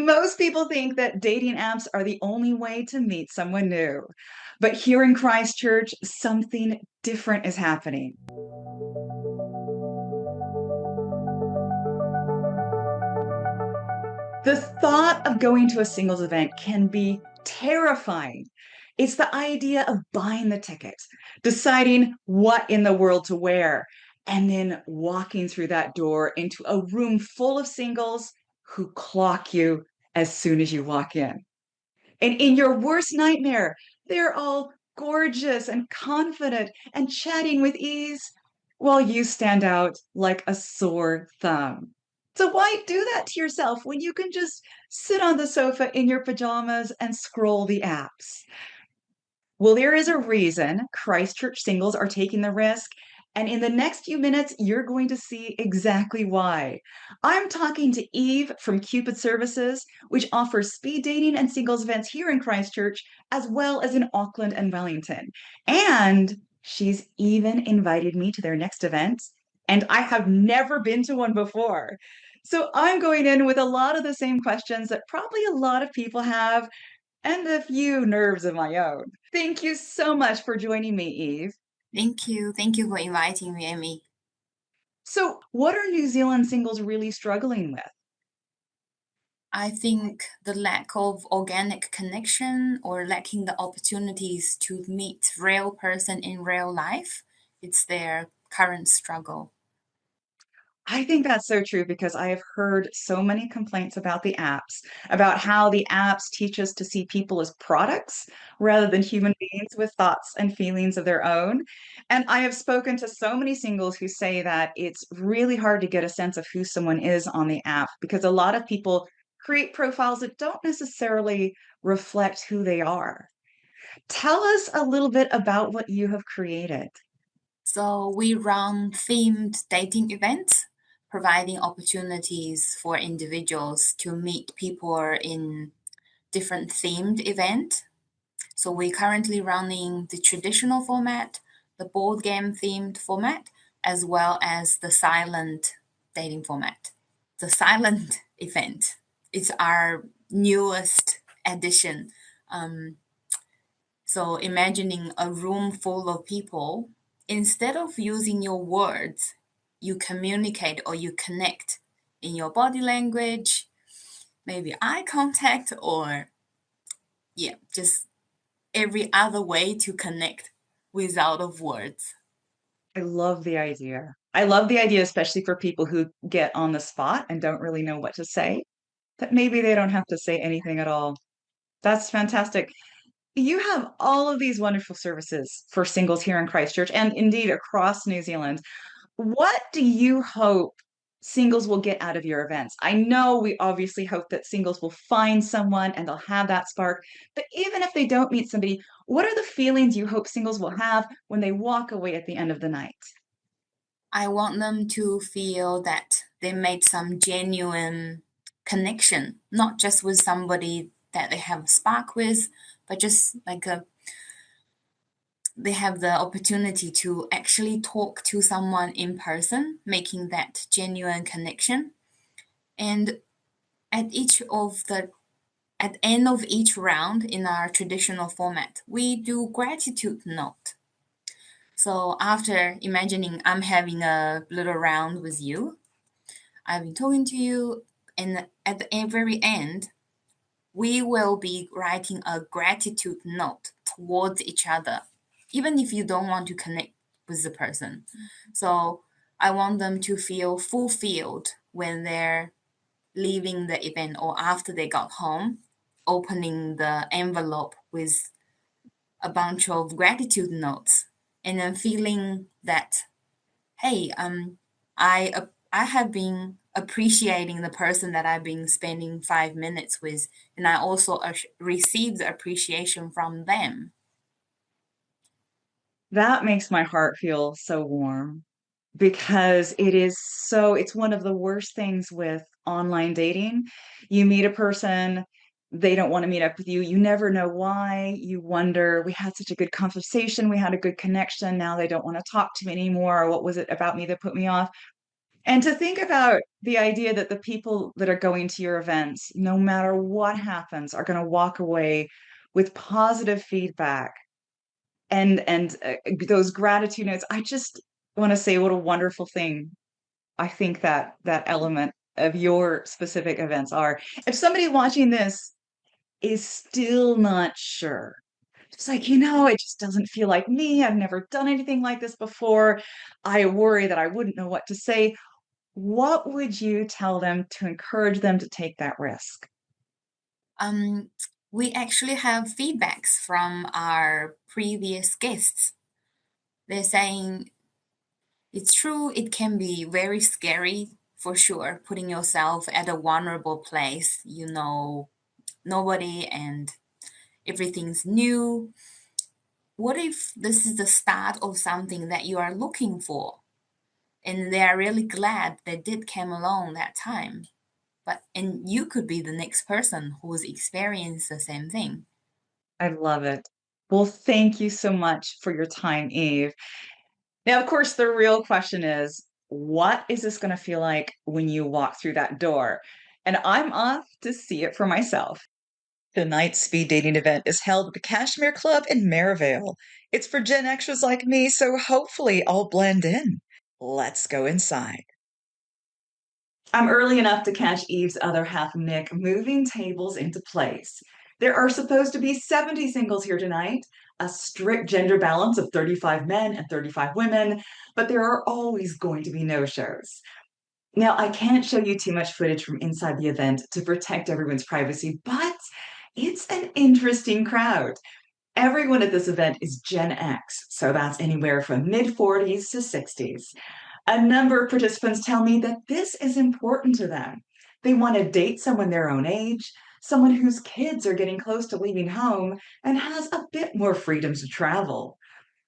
Most people think that dating apps are the only way to meet someone new. But here in Christchurch, something different is happening. The thought of going to a singles event can be terrifying. It's the idea of buying the ticket, deciding what in the world to wear, and then walking through that door into a room full of singles who clock you as soon as you walk in. And in your worst nightmare, they're all gorgeous and confident and chatting with ease while you stand out like a sore thumb. So, why do that to yourself when you can just sit on the sofa in your pajamas and scroll the apps? Well, there is a reason Christchurch singles are taking the risk. And in the next few minutes, you're going to see exactly why. I'm talking to Eve from Cupid Services, which offers speed dating and singles events here in Christchurch, as well as in Auckland and Wellington. And she's even invited me to their next event. And I have never been to one before. So I'm going in with a lot of the same questions that probably a lot of people have and a few nerves of my own. Thank you so much for joining me, Eve. Thank you. Thank you for inviting me, Amy. So, what are New Zealand singles really struggling with? I think the lack of organic connection or lacking the opportunities to meet real person in real life, it's their current struggle. I think that's so true because I have heard so many complaints about the apps, about how the apps teach us to see people as products rather than human beings with thoughts and feelings of their own. And I have spoken to so many singles who say that it's really hard to get a sense of who someone is on the app because a lot of people create profiles that don't necessarily reflect who they are. Tell us a little bit about what you have created. So we run themed dating events, providing opportunities for individuals to meet people in different themed events. So we're currently running the traditional format, the board game themed format, as well as the silent dating format. The silent event is our newest addition. Um, so imagining a room full of people, instead of using your words, you communicate or you connect in your body language, maybe eye contact, or yeah, just every other way to connect without of words. I love the idea. I love the idea, especially for people who get on the spot and don't really know what to say, that maybe they don't have to say anything at all. That's fantastic. You have all of these wonderful services for singles here in Christchurch and indeed across New Zealand. What do you hope singles will get out of your events? I know we obviously hope that singles will find someone and they'll have that spark, but even if they don't meet somebody, what are the feelings you hope singles will have when they walk away at the end of the night? I want them to feel that they made some genuine connection, not just with somebody that they have a spark with, but just like they have the opportunity to actually talk to someone in person, making that genuine connection. And at each of the at the end of each round in our traditional format, we do gratitude note. So after imagining I'm having a little round with you, I've been talking to you, and at the very end, we will be writing a gratitude note towards each other, even if you don't want to connect with the person. So I want them to feel fulfilled when they're leaving the event or after they got home, opening the envelope with a bunch of gratitude notes, and then feeling that, hey, I have been appreciating the person that I've been spending 5 minutes with, and I also received appreciation from them. That makes my heart feel so warm because it's one of the worst things with online dating. You meet a person, they don't want to meet up with you. You never know why. You wonder, we had such a good conversation, we had a good connection. Now they don't want to talk to me anymore. What was it about me that put me off? And to think about the idea that the people that are going to your events, no matter what happens, are going to walk away with positive feedback and those gratitude notes. I just want to say what a wonderful thing I think that that element of your specific events are. If somebody watching this is still not sure, it's like, it just doesn't feel like me. I've never done anything like this before. I worry that I wouldn't know what to say. What would you tell them to encourage them to take that risk? Um, we actually have feedbacks from our previous guests. They're saying it's true, it can be very scary for sure, putting yourself at a vulnerable place, nobody and everything's new. What if this is the start of something that you are looking for? And they are really glad they did come along that time. And you could be the next person who's experienced the same thing. I love it. Well, thank you so much for your time, Eve. Now, of course, the real question is, what is this going to feel like when you walk through that door? And I'm off to see it for myself. Tonight's speed dating event is held at the Cashmere Club in Maryvale. It's for Gen Xers like me, so hopefully I'll blend in. Let's go inside. I'm early enough to catch Eve's other half, Nick, moving tables into place. There are supposed to be 70 singles here tonight, a strict gender balance of 35 men and 35 women, but there are always going to be no-shows. Now, I can't show you too much footage from inside the event to protect everyone's privacy, but it's an interesting crowd. Everyone at this event is Gen X, so that's anywhere from mid 40s to 60s. A number of participants tell me that this is important to them. They want to date someone their own age, someone whose kids are getting close to leaving home and has a bit more freedom to travel.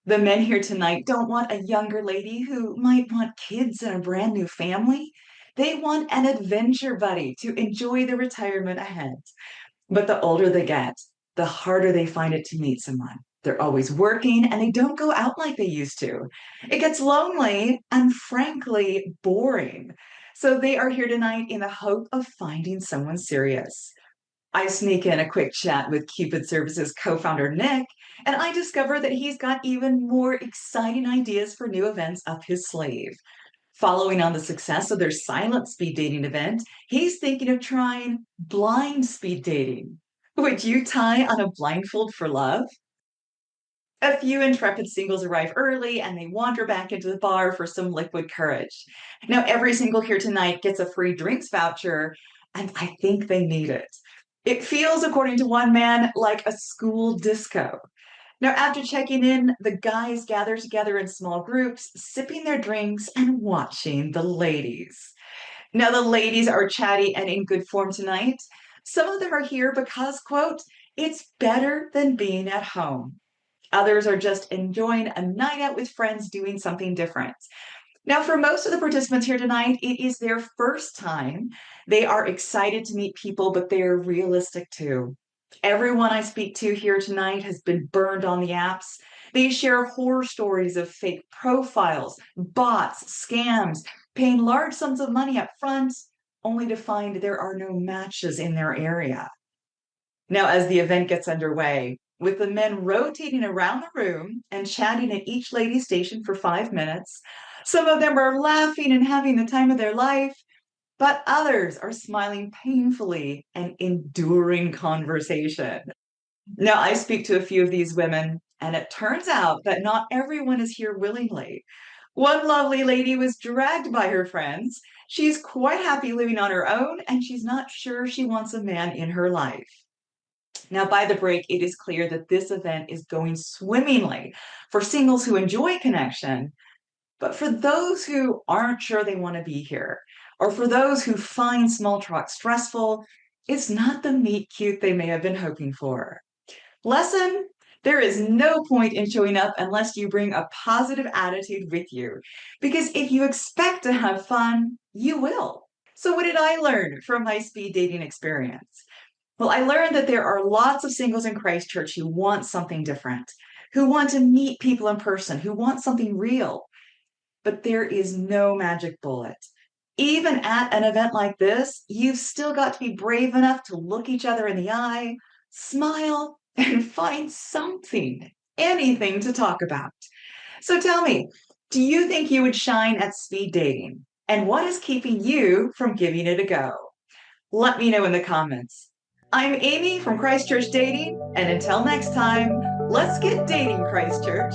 The men here tonight don't want a younger lady who might want kids and a brand new family. They want an adventure buddy to enjoy the retirement ahead. But the older they get, the harder they find it to meet someone. They're always working and they don't go out like they used to. It gets lonely and frankly boring. So they are here tonight in the hope of finding someone serious. I sneak in a quick chat with Cupid Services co founder Nick, and I discover that he's got even more exciting ideas for new events up his sleeve. Following on the success of their silent speed dating event, he's thinking of trying blind speed dating. Would you tie on a blindfold for love? A few intrepid singles arrive early and they wander back into the bar for some liquid courage. Now, every single here tonight gets a free drinks voucher, and I think they need it. It feels, according to one man, like a school disco. Now, after checking in, the guys gather together in small groups, sipping their drinks and watching the ladies. Now, the ladies are chatty and in good form tonight. Some of them are here because, quote, it's better than being at home. Others are just enjoying a night out with friends doing something different. Now, for most of the participants here tonight, it is their first time. They are excited to meet people, but they are realistic too. Everyone I speak to here tonight has been burned on the apps. They share horror stories of fake profiles, bots, scams, paying large sums of money up front, only to find there are no matches in their area. Now, as the event gets underway, with the men rotating around the room and chatting at each lady's station for 5 minutes, some of them are laughing and having the time of their life, but others are smiling painfully and enduring conversation. Now, I speak to a few of these women, and it turns out that not everyone is here willingly. One lovely lady was dragged by her friends. She's quite happy living on her own, and she's not sure she wants a man in her life. Now, by the break, it is clear that this event is going swimmingly for singles who enjoy connection, but for those who aren't sure they want to be here, or for those who find small talk stressful, it's not the meet cute they may have been hoping for. Lesson: there is no point in showing up unless you bring a positive attitude with you, because if you expect to have fun, you will. So, what did I learn from my speed dating experience? Well, I learned that there are lots of singles in Christchurch who want something different, who want to meet people in person, who want something real. But there is no magic bullet. Even at an event like this, you've still got to be brave enough to look each other in the eye, smile, and find something, anything to talk about. So tell me, do you think you would shine at speed dating? And what is keeping you from giving it a go? Let me know in the comments. I'm Amy from Christchurch Dating, and until next time, let's get dating, Christchurch.